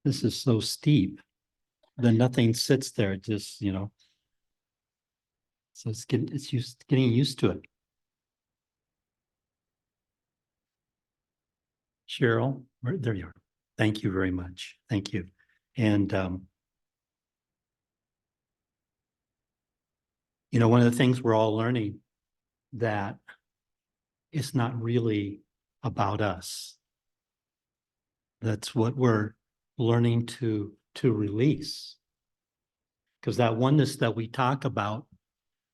this is so steep, then nothing sits there, just, so it's getting used to it. Cheryl, there you are. Thank you very much. Thank you. And, one of the things we're all learning that it's not really about us. That's what we're learning to release. Because that oneness that we talk about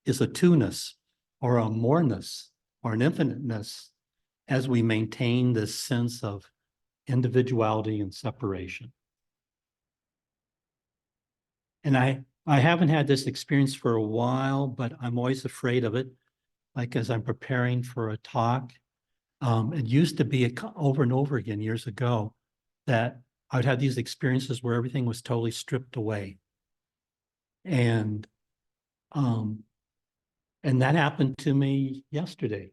is a two-ness or a more-ness or an infiniteness as we maintain this sense of individuality and separation. And I haven't had this experience for a while, but I'm always afraid of it. Like as I'm preparing for a talk, it used to be over and over again years ago that I would have these experiences where everything was totally stripped away. And that happened to me yesterday.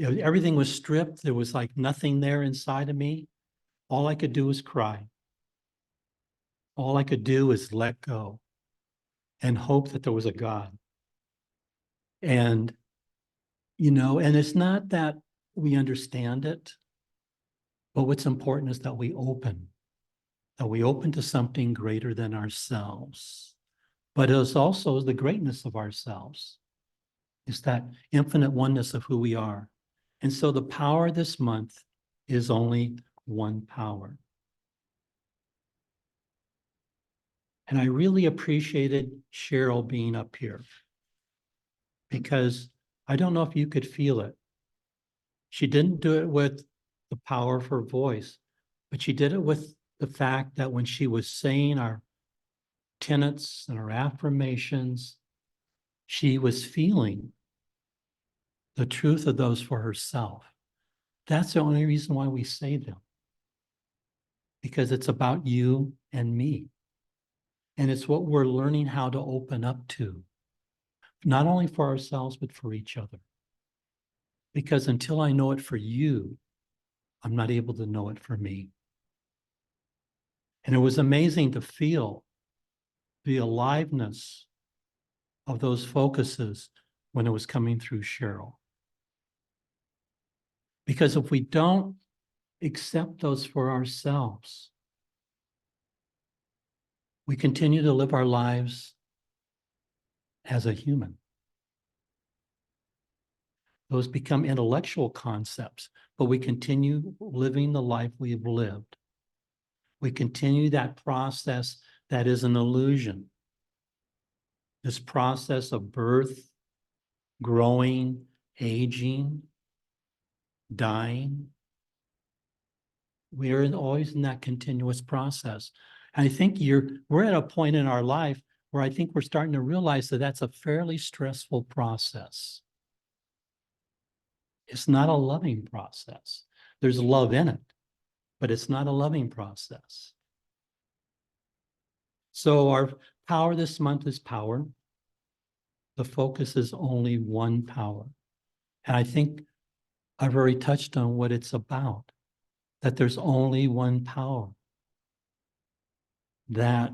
Everything was stripped. There was like nothing there inside of me. All I could do was cry. All I could do is let go and hope that there was a God. And, and it's not that we understand it, but what's important is that we open to something greater than ourselves. But it is also the greatness of ourselves. It's that infinite oneness of who we are. And so the power this month is only one power. And I really appreciated Cheryl being up here because I don't know if you could feel it. She didn't do it with the power of her voice, but she did it with the fact that when she was saying our tenets and our affirmations, she was feeling the truth of those for herself. That's the only reason why we say them, because it's about you and me. And it's what we're learning how to open up to, not only for ourselves, but for each other. Because until I know it for you, I'm not able to know it for me. And it was amazing to feel the aliveness of those focuses when it was coming through Cheryl. Because if we don't accept those for ourselves, we continue to live our lives as a human. Those become intellectual concepts, but we continue living the life we've lived. We continue that process that is an illusion. This process of birth, growing, aging, dying. We are always in that continuous process. And I think we're at a point in our life where I think we're starting to realize that that's a fairly stressful process. It's not a loving process. There's love in it, but it's not a loving process. So our power this month is power. The focus is only one power. And I think I've already touched on what it's about, that there's only one power, that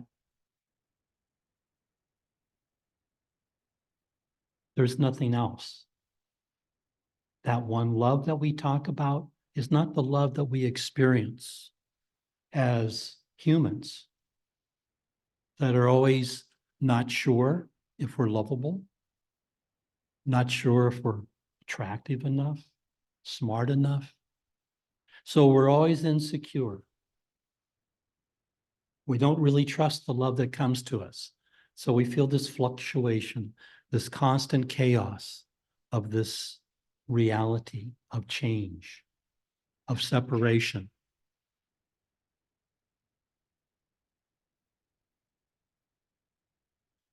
there's nothing else. That one love that we talk about is not the love that we experience as humans that are always not sure if we're lovable, not sure if we're attractive enough, smart enough. So we're always insecure. We don't really trust the love that comes to us. So we feel this fluctuation, this constant chaos of this reality of change, of separation.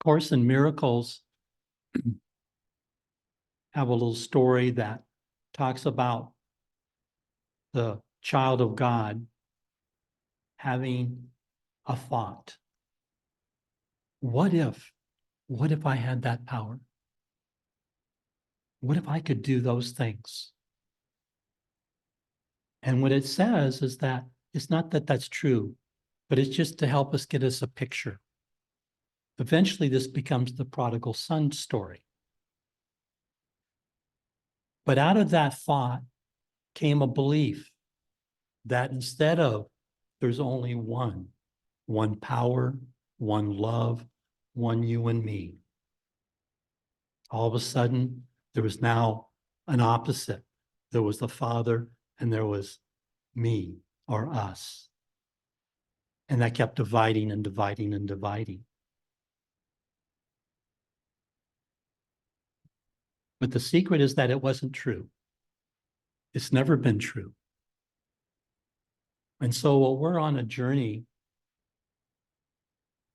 Course in Miracles have a little story that talks about the child of God having a thought. What if I had that power? What if I could do those things? And what it says is that it's not that that's true. but it's just to help us get us a picture. Eventually, this becomes the prodigal son story. But out of that thought came a belief that instead of there's only one power, one love, one you and me, all of a sudden, there was now an opposite. There was the Father and there was me or us. And that kept dividing and dividing and dividing. But the secret is that it wasn't true. It's never been true. And so what we're on a journey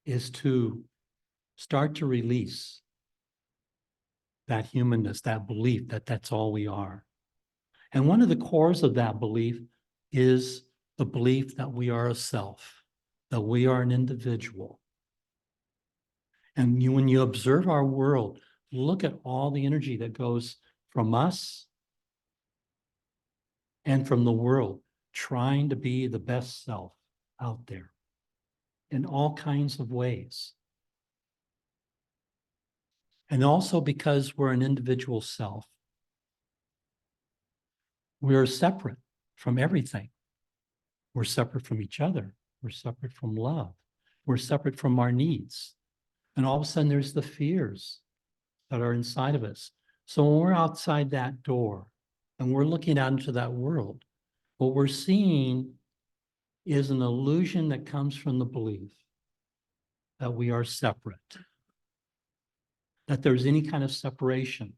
is to start to release that humanness, that belief that that's all we are. And one of the cores of that belief is the belief that we are a self, that we are an individual. And when you observe our world, look at all the energy that goes from us and from the world, trying to be the best self out there in all kinds of ways. And also because we're an individual self, we are separate from everything. We're separate from each other. We're separate from love. We're separate from our needs. And all of a sudden, there's the fears that are inside of us. So when we're outside that door and we're looking out into that world, what we're seeing is an illusion that comes from the belief that we are separate, that there's any kind of separation.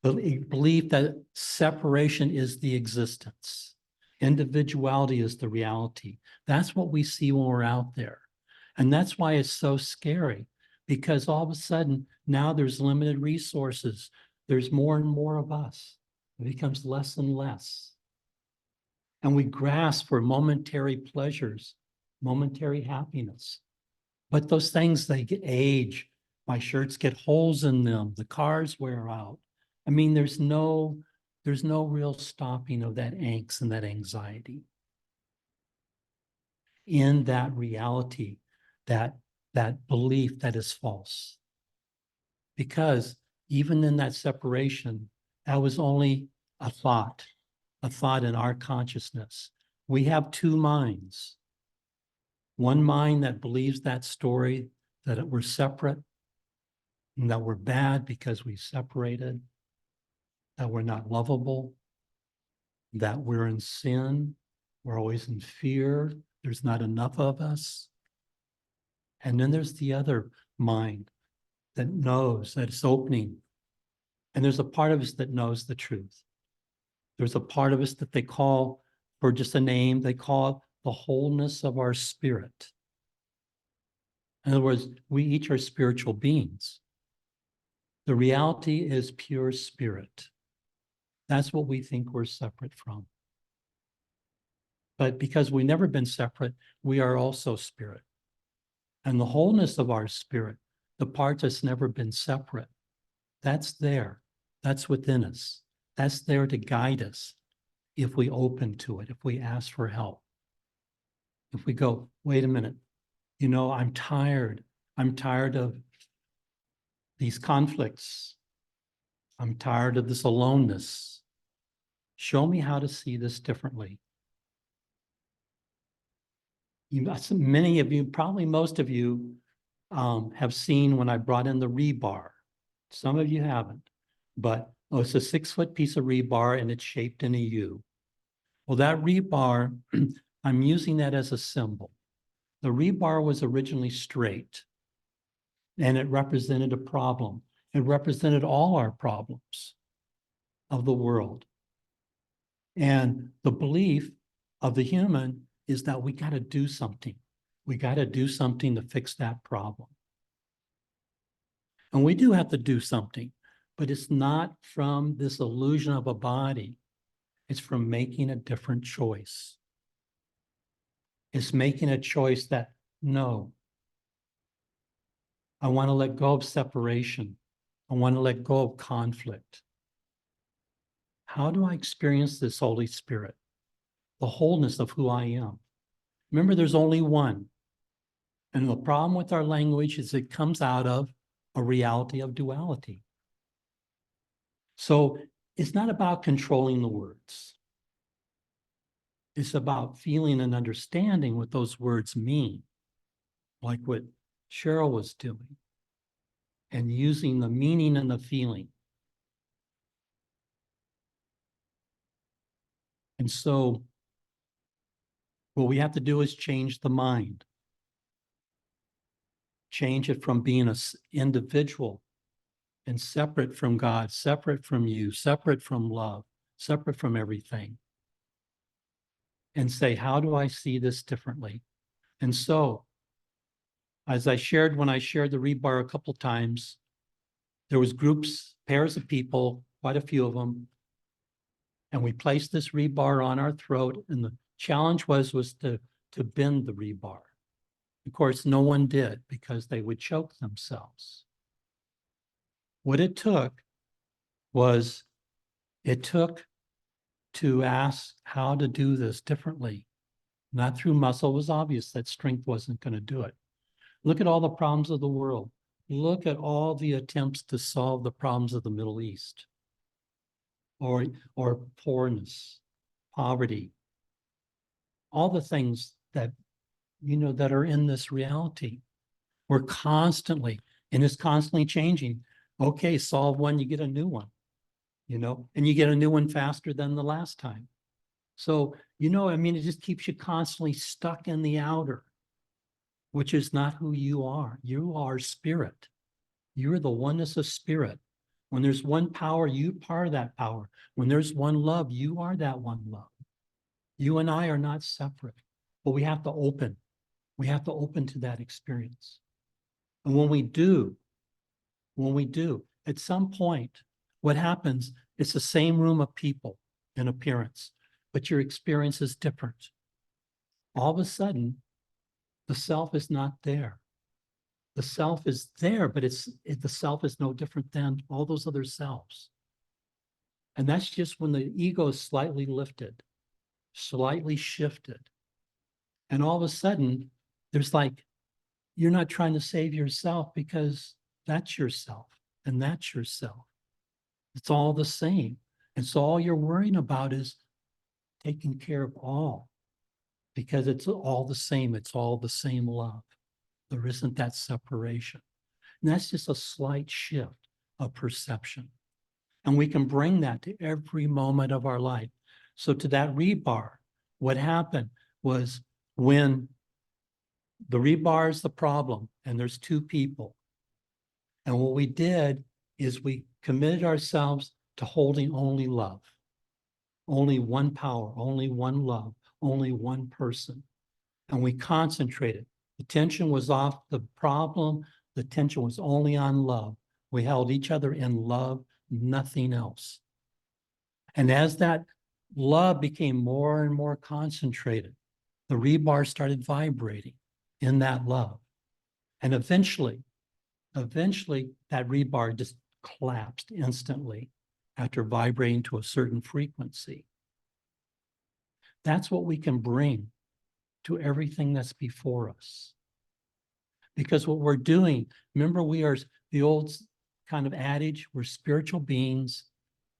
The belief that separation is the existence. Individuality is the reality. That's what we see when we're out there. And that's why it's so scary, because all of a sudden, now there's limited resources. There's more and more of us. It becomes less and less. And we grasp for momentary pleasures, momentary happiness. But those things, they get age. My shirts get holes in them. The cars wear out. I mean, there's no real stopping of that angst and that anxiety. In that reality, that belief that is false. Because even in that separation, that was only a thought in our consciousness. We have two minds. One mind that believes that story, that we're separate, and that we're bad because we separated, that we're not lovable, that we're in sin, we're always in fear, there's not enough of us. And then there's the other mind that knows that it's opening. And there's a part of us that knows the truth. There's a part of us that they call, for just a name, they call it the wholeness of our spirit. In other words, we each are spiritual beings. The reality is pure spirit. That's what we think we're separate from. But because we've never been separate, we are also spirit. And the wholeness of our spirit, the part that's never been separate, that's there. That's within us. That's there to guide us if we open to it, if we ask for help. If we go, wait a minute, I'm tired. I'm tired of these conflicts. I'm tired of this aloneness. Show me how to see this differently. Many of you, probably most of you, have seen when I brought in the rebar. Some of you haven't, but it's a 6-foot piece of rebar and it's shaped in a U. Well, that rebar, I'm using that as a symbol. The rebar was originally straight and it represented a problem. It represented all our problems of the world. And the belief of the human is that we got to do something. We got to do something to fix that problem. And we do have to do something, but it's not from this illusion of a body. It's from making a different choice. It's making a choice that, no, I want to let go of separation. I want to let go of conflict. How do I experience this Holy Spirit? The wholeness of who I am. Remember, there's only one. And the problem with our language is it comes out of a reality of duality. So it's not about controlling the words. It's about feeling and understanding what those words mean, like what Cheryl was doing, and using the meaning and the feeling. And so what we have to do is change the mind. Change it from being an individual and separate from God, separate from you, separate from love, separate from everything. And say, how do I see this differently? And so, as I shared when I shared the rebar a couple times, there was groups, pairs of people, quite a few of them, and we placed this rebar on our throat, and the challenge was to bend the rebar. Of course, no one did because they would choke themselves. What it took was, to ask how to do this differently. Not through muscle. It was obvious that strength wasn't going to do it. Look at all the problems of the world. Look at all the attempts to solve the problems of the Middle East, or poorness, poverty, all the things that, that are in this reality. We're constantly, and it's constantly changing. Okay, solve one, you get a new one, and you get a new one faster than the last time. So, it just keeps you constantly stuck in the outer, which is not who you are. You are spirit. You're the oneness of spirit. When there's one power, you part of that power. When there's one love, you are that one love. You and I are not separate, but we have to open. We have to open to that experience. And when we do, at some point, what happens, it's the same room of people in appearance, but your experience is different. All of a sudden, the self is not there. The self is there, but the self is no different than all those other selves. And that's just when the ego is slightly lifted, slightly shifted. And all of a sudden, there's like, you're not trying to save yourself because that's yourself and that's yourself. It's all the same. And so all you're worrying about is taking care of all, because it's all the same. It's all the same love. There isn't that separation. And that's just a slight shift of perception. And we can bring that to every moment of our life. So to that rebar, what happened was, when the rebar is the problem and there's two people, and what we did is we committed ourselves to holding only love, only one power, only one love, only one person. And we concentrated. The tension was off the problem. The tension was only on love. We held each other in love, nothing else. And as that love became more and more concentrated, the rebar started vibrating in that love. And eventually that rebar just collapsed instantly after vibrating to a certain frequency. That's what we can bring to everything that's before us. Because what we're doing, remember, we are the old kind of adage, we're spiritual beings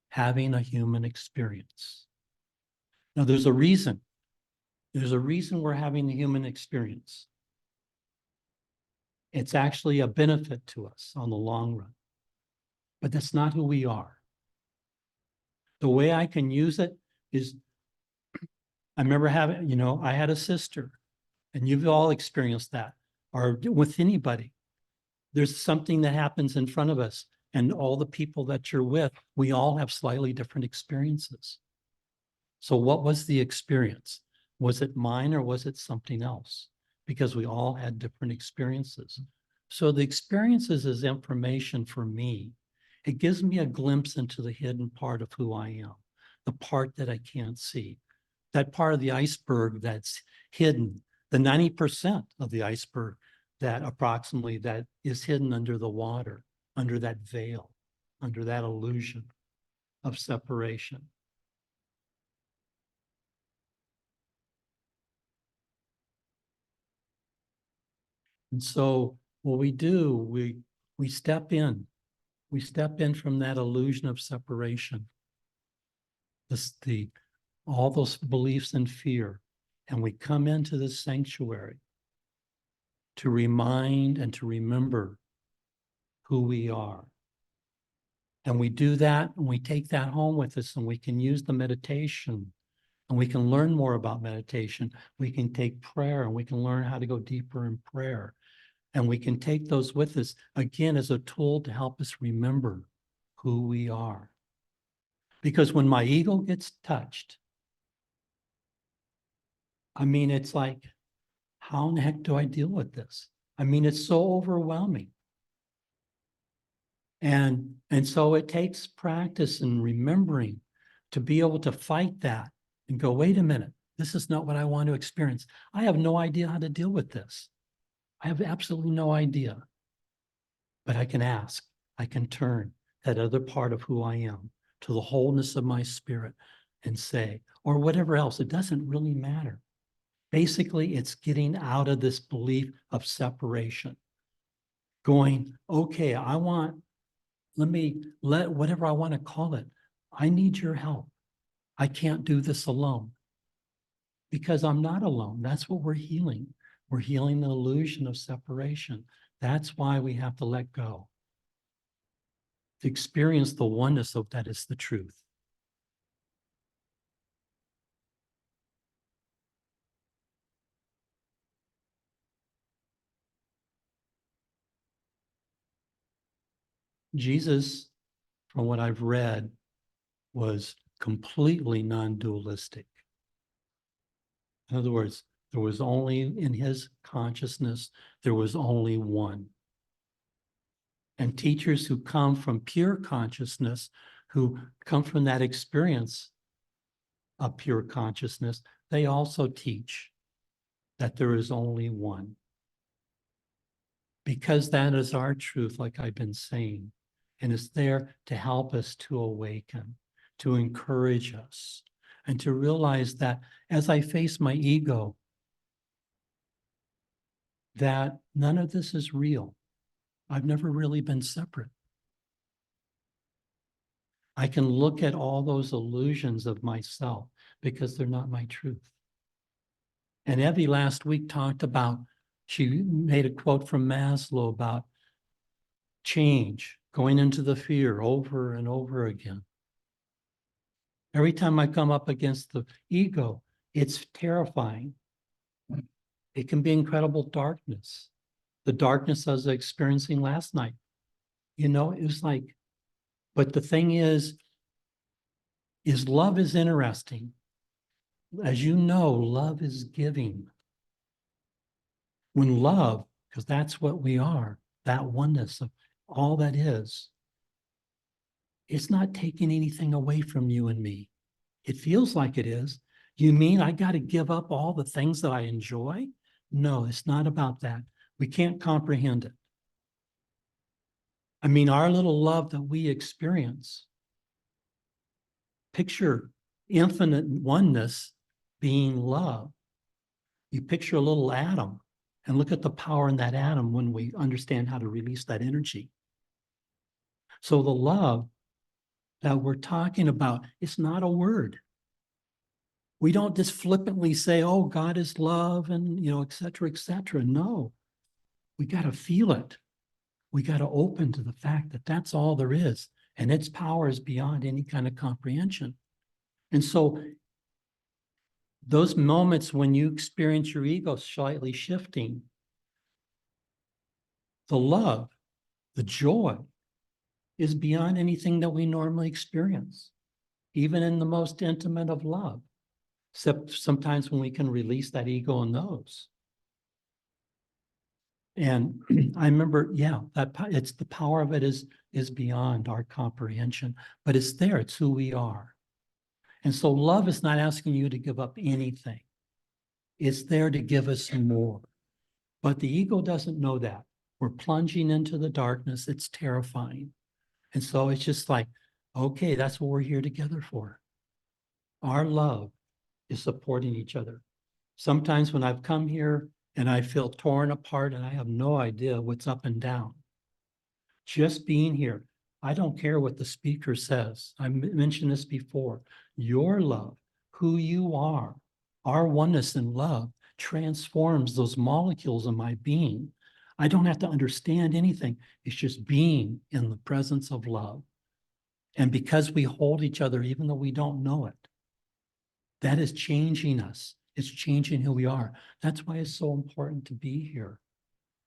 having a human experience. Now, there's a reason. There's a reason we're having the human experience. It's actually a benefit to us on the long run. But that's not who we are. The way I can use it is, I remember having, I had a sister, and you've all experienced that, or with anybody. There's something that happens in front of us, and all the people that you're with, we all have slightly different experiences. So what was the experience? Was it mine or was it something else? Because we all had different experiences. So the experiences is information for me. It gives me a glimpse into the hidden part of who I am, the part that I can't see, that part of the iceberg that's hidden, the 90% of the iceberg that approximately that is hidden under the water, under that veil, under that illusion of separation. And so what we do, we step in. We step in from that illusion of separation. All those beliefs and fear. And we come into this sanctuary to remind and to remember who we are. And we do that and we take that home with us, and we can use the meditation, and we can learn more about meditation. We can take prayer and we can learn how to go deeper in prayer. And we can take those with us again as a tool to help us remember who we are. Because when my ego gets touched, I mean, it's like, how in the heck do I deal with this? I mean, it's so overwhelming. And so it takes practice and remembering to be able to fight that and go, wait a minute, this is not what I want to experience. I have no idea how to deal with this. I have absolutely no idea. But I can ask, I can turn that other part of who I am to the wholeness of my spirit and say, or whatever else, it doesn't really matter. Basically, it's getting out of this belief of separation. Going, okay, whatever I want to call it, I need your help. I can't do this alone. Because I'm not alone. That's what we're healing. We're healing the illusion of separation. That's why we have to let go. To experience the oneness of that is the truth. Jesus, from what I've read, was completely non-dualistic. In other words, there was only, in his consciousness, there was only one. And teachers who come from pure consciousness, who come from that experience of pure consciousness, they also teach that there is only one. Because that is our truth, like I've been saying. And it's there to help us to awaken, to encourage us, and to realize that as I face my ego, that none of this is real. I've never really been separate. I can look at all those illusions of myself because they're not my truth. And Evie last week talked about, she made a quote from Maslow about change, going into the fear over and over again. Every time I come up against the ego, it's terrifying. It can be incredible darkness. The darkness I was experiencing last night. You know, it was like, but the thing is love is interesting. As you know, love is giving. When love, because that's what we are, that oneness of all that is, it's not taking anything away from you and me. It feels like it is. You mean I got to give up all the things that I enjoy? No, it's not about that. We can't comprehend it. I mean, our little love that we experience, picture infinite oneness being love. You picture a little atom and look at the power in that atom when we understand how to release that energy. So the love that we're talking about, it's not a word. We don't just flippantly say, oh, God is love and, you know, et cetera, et cetera. No, we got to feel it. We got to open to the fact that that's all there is. And its power is beyond any kind of comprehension. And so those moments when you experience your ego slightly shifting, the love, the joy is beyond anything that we normally experience, even in the most intimate of love, except sometimes when we can release that ego in those. And I remember, yeah, that it's the power of it is beyond our comprehension, but it's there. It's who we are. And so love is not asking you to give up anything. It's there to give us more. But the ego doesn't know that. We're plunging into the darkness. It's terrifying. And so it's just like, okay, that's what we're here together for. Our love is supporting each other. Sometimes when I've come here and I feel torn apart and I have no idea what's up and down. Just being here, I don't care what the speaker says. I mentioned this before. Your love, who you are, our oneness in love transforms those molecules in my being. I don't have to understand anything. It's just being in the presence of love. And because we hold each other, even though we don't know it, that is changing us. It's changing who we are. That's why it's so important to be here.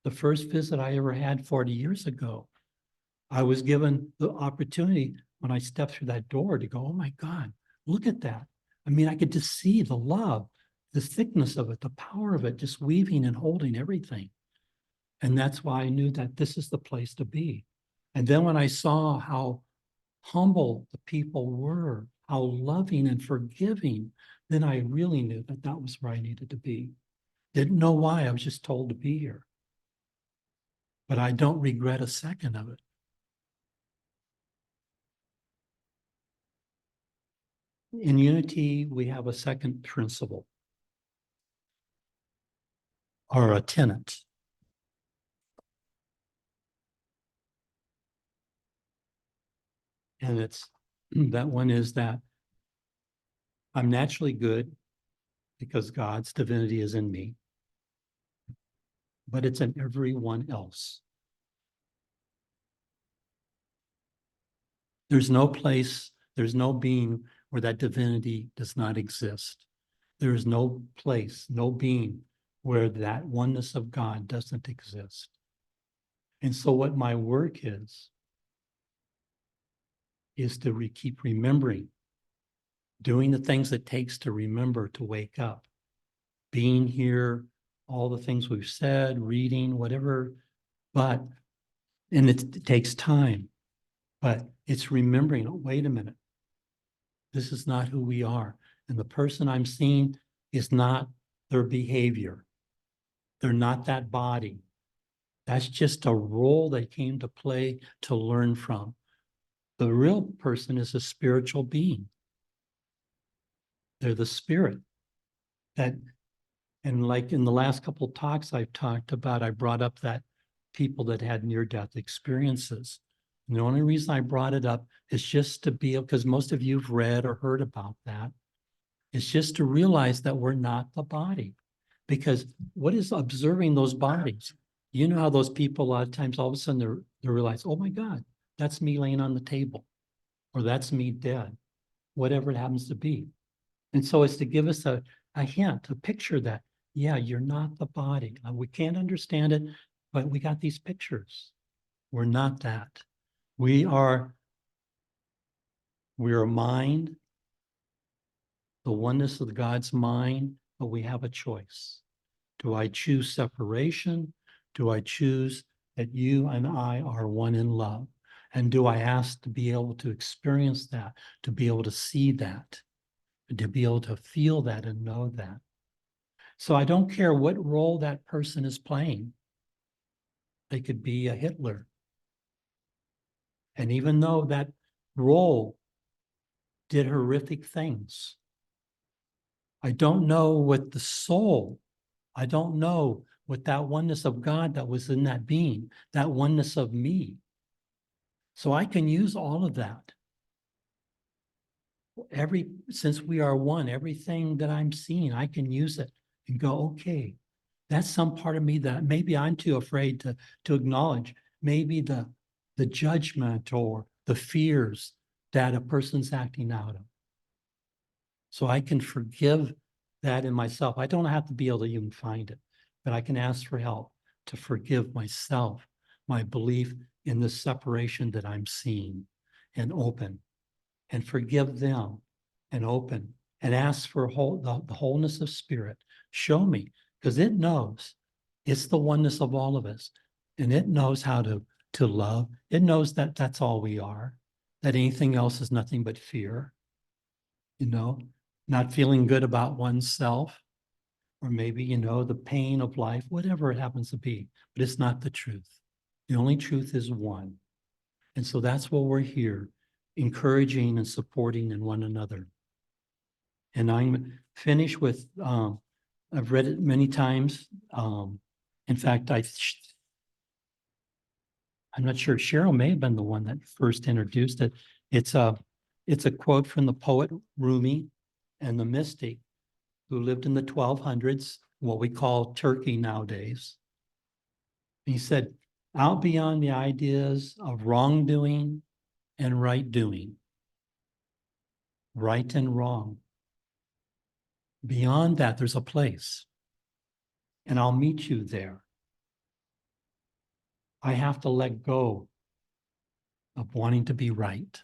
The first visit I ever had 40 years ago, I was given the opportunity when I stepped through that door to go, oh my God, look at that. I mean, I could just see the love, the thickness of it, the power of it, just weaving and holding everything. And that's why I knew that this is the place to be. And then when I saw how humble the people were, how loving and forgiving, then I really knew that that was where I needed to be. Didn't know why, I was just told to be here. But I don't regret a second of it. In Unity, we have a second principle, or a tenet. And it's that one is that I'm naturally good because God's divinity is in me, but it's in everyone else. There's no place, there's no being where that divinity does not exist. There is no place, no being where that oneness of God doesn't exist. And so what my work is to keep remembering, doing the things it takes to remember to wake up, being here, all the things we've said, reading, whatever, and it takes time, but it's remembering, oh, wait a minute, this is not who we are. And the person I'm seeing is not their behavior. They're not that body. That's just a role they came to play to learn from. The real person is a spiritual being. They're the spirit that, and like in the last couple of talks I've talked about, I brought up that people that had near-death experiences. And the only reason I brought it up is just to be, because most of you have read or heard about that. It's just to realize that we're not the body. Because what is observing those bodies? You know how those people, a lot of times, all of a sudden they realize, oh my God, that's me laying on the table, or that's me dead, whatever it happens to be. And so it's to give us a hint, a picture that, yeah, you're not the body. We can't understand it, but we got these pictures. We're not that. We are mind, the oneness of God's mind, but we have a choice. Do I choose separation? Do I choose that you and I are one in love? And do I ask to be able to experience that, to be able to see that, to be able to feel that and know that? So I don't care what role that person is playing. They could be a Hitler. And even though that role did horrific things, I don't know what the soul, I don't know what that oneness of God that was in that being, that oneness of me. So I can use all of that. Since we are one, everything that I'm seeing, I can use it and go, okay, that's some part of me that maybe I'm too afraid to acknowledge. Maybe the judgment or the fears that a person's acting out of. So I can forgive that in myself. I don't have to be able to even find it, but I can ask for help to forgive myself, my belief in the separation that I'm seeing, and open, and forgive them, and open, and ask for the wholeness of spirit. Show me, because it knows. It's the oneness of all of us, and it knows how to love. It knows that that's all we are, that anything else is nothing but fear, not feeling good about oneself, or maybe, the pain of life, whatever it happens to be, but it's not the truth. The only truth is one. And so that's what we're here, encouraging and supporting in one another. And I'm finished with I've read it many times. In fact, I'm not sure, Cheryl may have been the one that first introduced it. It's a quote from the poet Rumi and the mystic who lived in the 1200s, what we call Turkey nowadays. He said, out beyond the ideas of wrongdoing and right doing, right and wrong, beyond that, there's a place, and I'll meet you there. I have to let go of wanting to be right,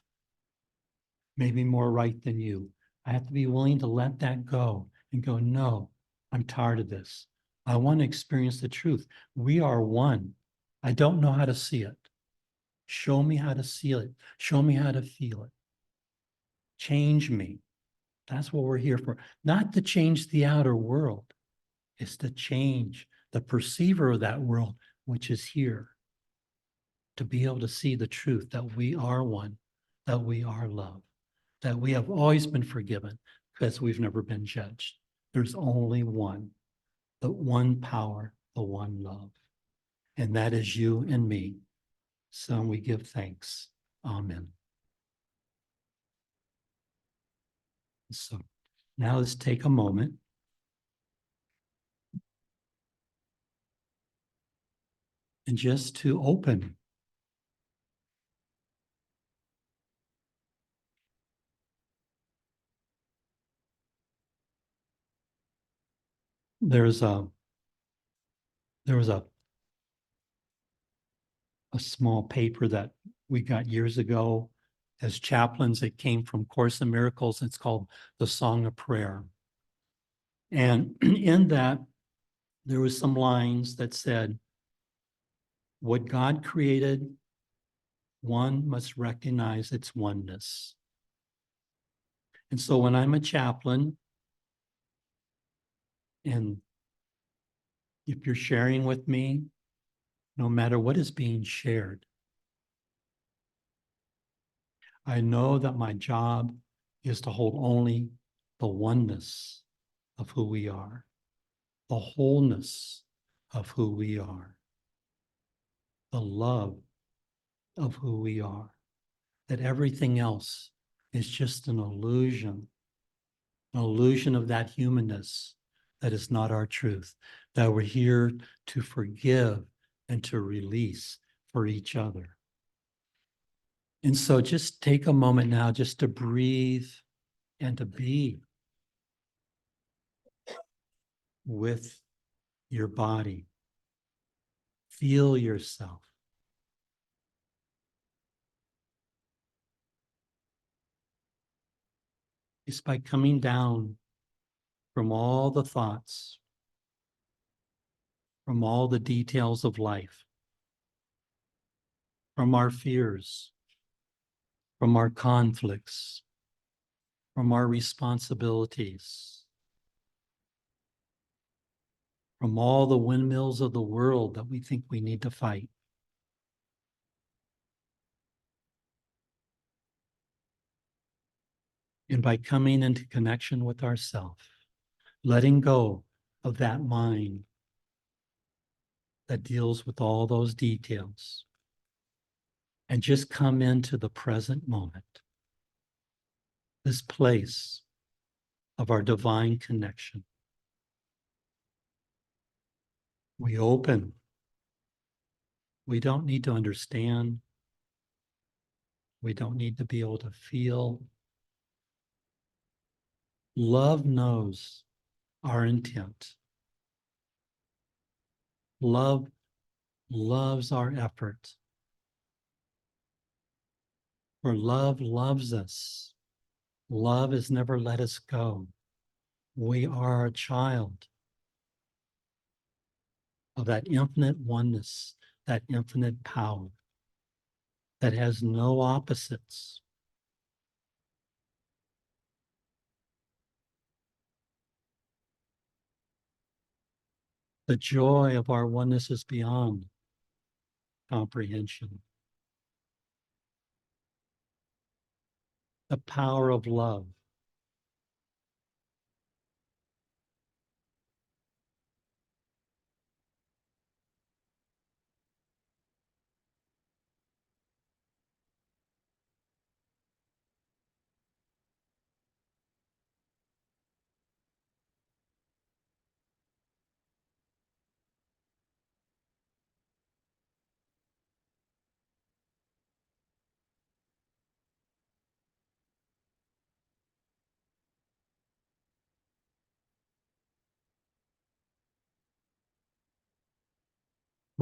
maybe more right than you. I have to be willing to let that go and go, no, I'm tired of this. I want to experience the truth. We are one. I don't know how to see it. Show me how to see it. Show me how to feel it. Change me. That's what we're here for. Not to change the outer world. It's to change the perceiver of that world, which is here. To be able to see the truth that we are one, that we are love, that we have always been forgiven because we've never been judged. There's only one, the one power, the one love. And that is you and me. So we give thanks. Amen. So now let's take a moment and just to open. There was a small paper that we got years ago as chaplains. It came from Course in Miracles. It's called The Song of Prayer. And in that, there was some lines that said, what God created, one must recognize its oneness. And so when I'm a chaplain, and if you're sharing with me, no matter what is being shared, I know that my job is to hold only the oneness of who we are, the wholeness of who we are, the love of who we are, that everything else is just an illusion of that humanness that is not our truth, that we're here to forgive and to release for each other. And so just take a moment now just to breathe and to be with your body. Feel yourself. It's by coming down from all the thoughts, from all the details of life, from our fears, from our conflicts, from our responsibilities, from all the windmills of the world that we think we need to fight. And by coming into connection with ourself, letting go of that mind that deals with all those details, and just come into the present moment, this place of our divine connection. We open. We don't need to understand. We don't need to be able to feel. Love knows our intent. Love loves our effort. For love loves us. Love has never let us go. We are a child of that infinite oneness, that infinite power that has no opposites. The joy of our oneness is beyond comprehension. The power of love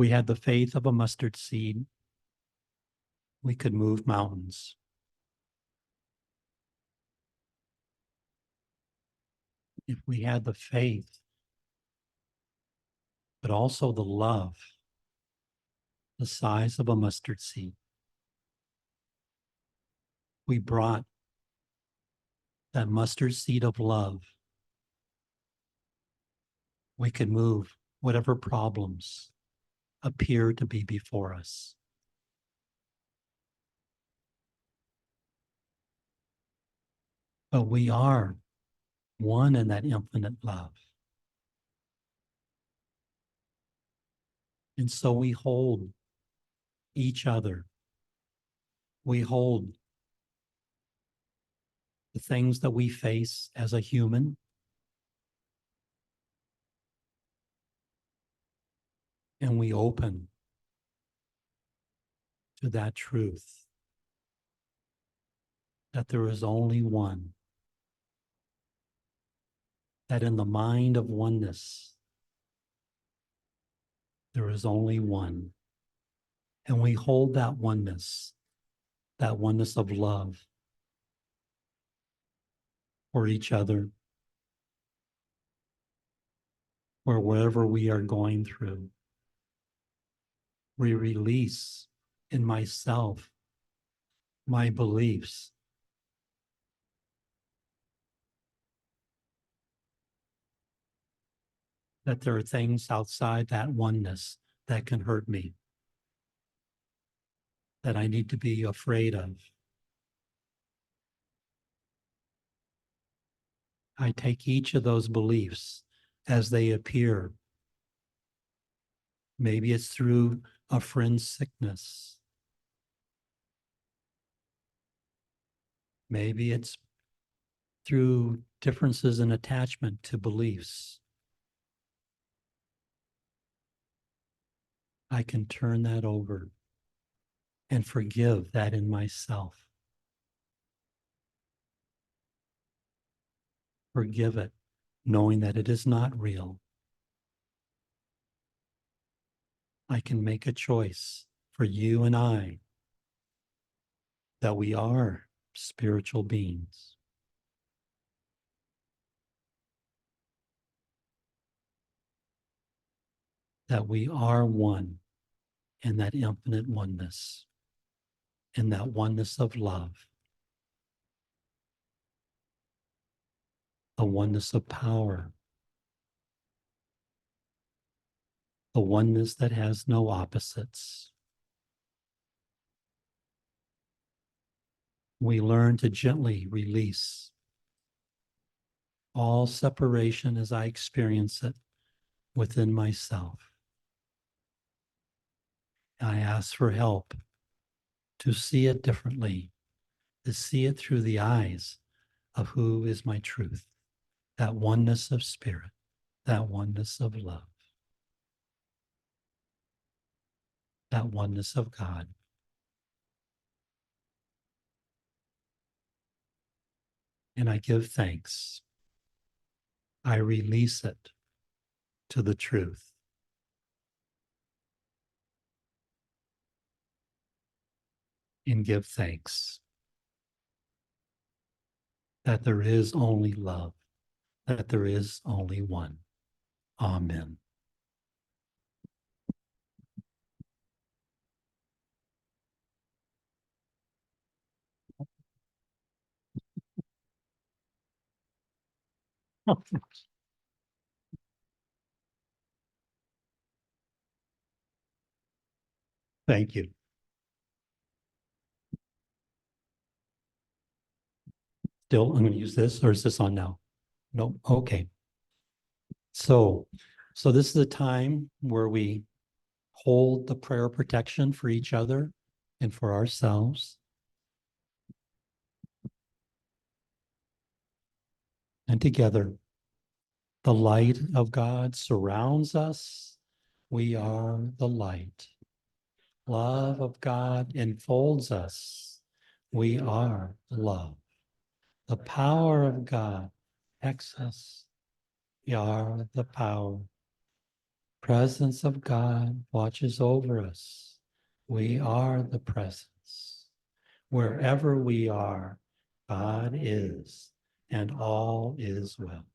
we had the faith of a mustard seed, we could move mountains. If we had the faith, but also the love, the size of a mustard seed, we brought that mustard seed of love, we could move whatever problems appear to be before us. But we are one in that infinite love. And so we hold each other. We hold the things that we face as a human, and we open to that truth that there is only one, that in the mind of oneness, there is only one. And we hold that oneness of love for each other, or wherever we are going through. We release in myself my beliefs that there are things outside that oneness that can hurt me, that I need to be afraid of. I take each of those beliefs as they appear. Maybe it's through a friend's sickness. Maybe it's through differences in attachment to beliefs. I can turn that over and forgive that in myself. Forgive it, knowing that it is not real. I can make a choice for you and I that we are spiritual beings. That we are one in that infinite oneness, in that oneness of love, the oneness of power, the oneness that has no opposites. We learn to gently release all separation as I experience it within myself. I ask for help to see it differently, to see it through the eyes of who is my truth, that oneness of spirit, that oneness of love, that oneness of God. And I give thanks. I release it to the truth. And give thanks that there is only love, that there is only one. Amen. Thank you. Still, I'm going to use this, or is this on now? No, okay. So this is the time where we hold the prayer protection for each other and for ourselves. And together, the light of God surrounds us. We are the light. Love of God enfolds us. We are love. The power of God protects us. We are the power. Presence of God watches over us. We are the presence. Wherever we are, God is, and all is well.